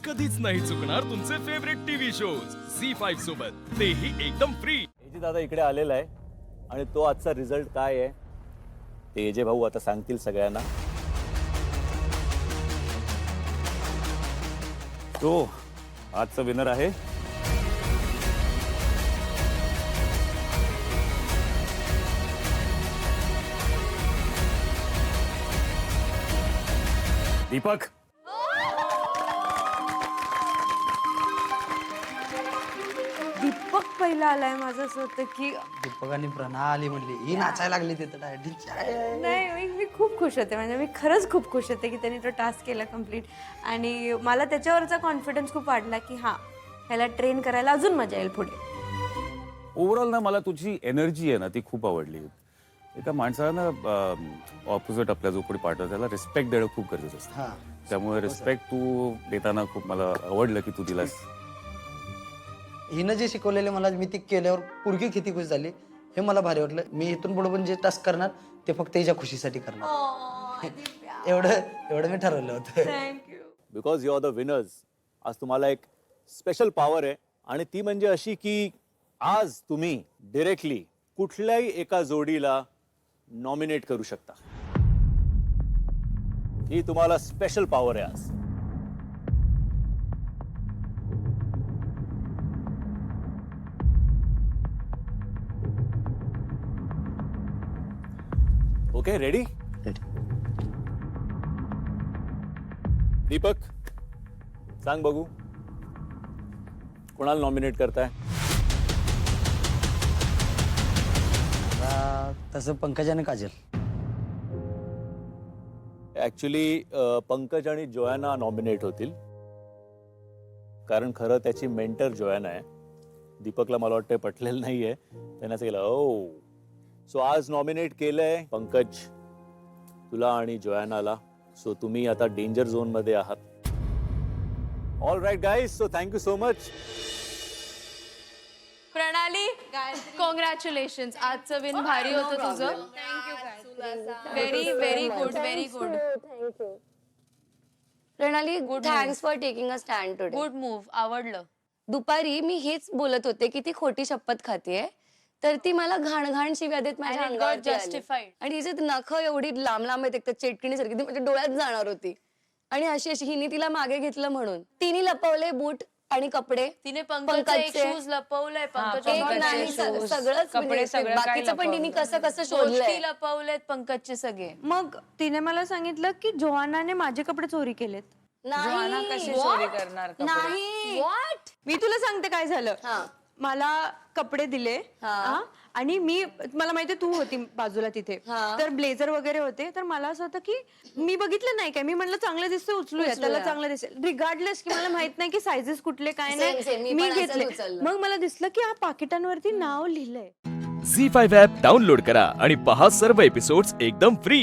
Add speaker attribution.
Speaker 1: कधीच नाही चुकणार तुमचे फेवरेट टीव्ही शोज झी5 सोबत, तेही एकदम फ्री.
Speaker 2: एजे दादा इकडे आलेला आहे आणि तो आजचा रिझल्ट काय आहे ते एजे भाऊ आता सांगतील सगळ्यांना. तो आजचा विनर आहे दीपक.
Speaker 3: दीपक पहिला आलाय. माझं असं होतं की
Speaker 4: दीपकांनी प्रणाली म्हणली ही नाचायला लागली तिथं डायरेक्ट.
Speaker 3: नाही, मी खूप खुश होते. म्हणजे मी खरंच खूप खुश होते की त्यांनी तो टास्क केला कम्प्लीट. आणि मला त्याच्यावरचा कॉन्फिडन्स खूप वाढला की हां, ह्याला ट्रेन करायला अजून मजा येईल पुढे.
Speaker 5: ओव्हरऑल ना मला तुझी एनर्जी आहे ना ती खूप आवडली. एका माणसाला ना ऑपोजिट आपल्या जो कोणी पार्टनर त्याला रिस्पेक्ट देणं खूप गरजेचं असतं. त्यामुळे रिस्पेक्ट तू देताना खूप मला आवडलं की तू दिलास.
Speaker 4: हिनं जे शिकवलेले मला मी ते केल्यावर पोरगी किती खुश झाली हे मला भारी वाटलं. मी इथून पुढे पण जे टास्क करणार ते फक्त हिच्या खुशीसाठी करणार. एवढं मी ठरवलं होतं.
Speaker 3: Thank you.
Speaker 2: Because you are the winners. आज तुम्हाला एक स्पेशल पॉवर आहे आणि ती म्हणजे अशी की आज तुम्ही डिरेक्टली कुठल्याही एका जोडीला नॉमिनेट करू शकता. ही तुम्हाला स्पेशल पॉवर आहे आज. Okay, ready? दीपक सांग बघू कोणाला नॉमिनेट करताय?
Speaker 4: तसं पंकज आणि काजल.
Speaker 2: ऍक्च्युली पंकज आणि जोयाना नॉमिनेट होतील कारण खरं त्याची मेंटर जोयाना आहे. दीपकला मला वाटतं पटलेलं नाहीये. त्याने असं केलं ओ. सो आज नॉमिनेट केलंय पंकज तुला आणि जोयानाला. सो तुम्ही आता डेंजर झोन मध्ये आहात. All right guys, so thank you so much.
Speaker 6: Pranali, congratulations. आजचं विन भारी होतं तुझं. Very very good, very good.
Speaker 7: Pranali, thanks for taking a stand today.
Speaker 6: Good move, आवडलं.
Speaker 7: दुपारी मी हेच बोलत होते की ती खोटी शपथ खातीये तर ती मला घाण शिव्या देत माझ्या अंगावर
Speaker 6: जस्टिफाईड.
Speaker 7: आणि हिचे नख एवढी लांब लांब आहेत एक चेटकिणी सारखी ती माझ्या डोळ्यात जाणार होती. आणि अशी हिने तिला मागे घेतलं म्हणून तिने लपवले बूट आणि कपडे.
Speaker 6: तिने पंकजचे शूज लपवलंय.
Speaker 7: सगळंच
Speaker 6: कपडे सगळं
Speaker 7: बाकीचं पण तिने कसं कसं शोधलंय.
Speaker 6: लपवलेत पंकजचे सगळे.
Speaker 3: मग तिने मला सांगितलं की जोहानाने माझे कपडे चोरी केलेत.
Speaker 7: नाही
Speaker 3: व्हॉट? मी तुला सांगते काय झालं. मला कपडे दिले आणि मला माहिती तू होती बाजूला तिथे, तर ब्लेझर वगैरे होते. तर मला असं होतं की मी बघितलं नाही काय. मी म्हणलं चांगलं दिसतं उचलूया, त्याला चांगलं दिसेल रिगार्डलेस की मला माहित नाही की सायझेस कुठले काय नाही. मी घेतले. मग मला दिसलं की हा पाकिटांवरती नाव लिहिलंय.
Speaker 1: झी5 ॲप डाउनलोड करा आणि पहा सर्व एपिसोड्स एकदम फ्री.